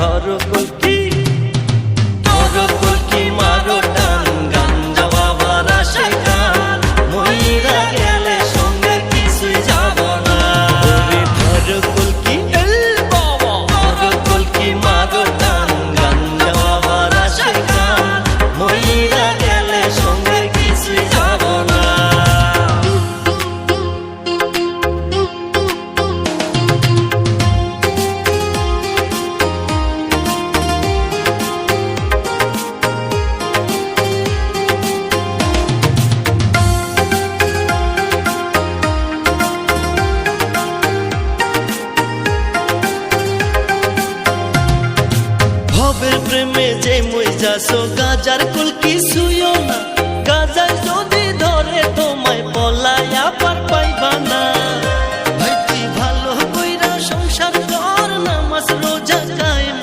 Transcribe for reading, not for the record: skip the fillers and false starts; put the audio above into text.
ধরো কলকি মারো টান গাঞ্জা বাবার আশে গান মইরা গেলে সঙ্গে কিছুই যাব না। ধরো কলকি ধরো কলকি মারো টান গাঞ্জা বাবার আশে গান মইরা গেলে সঙ্গে কিছুই যাব না। ভবের প্রেমে যে মই যাসো গাজার কলকি ছুঁয়ো না, গাজায় যদি ধর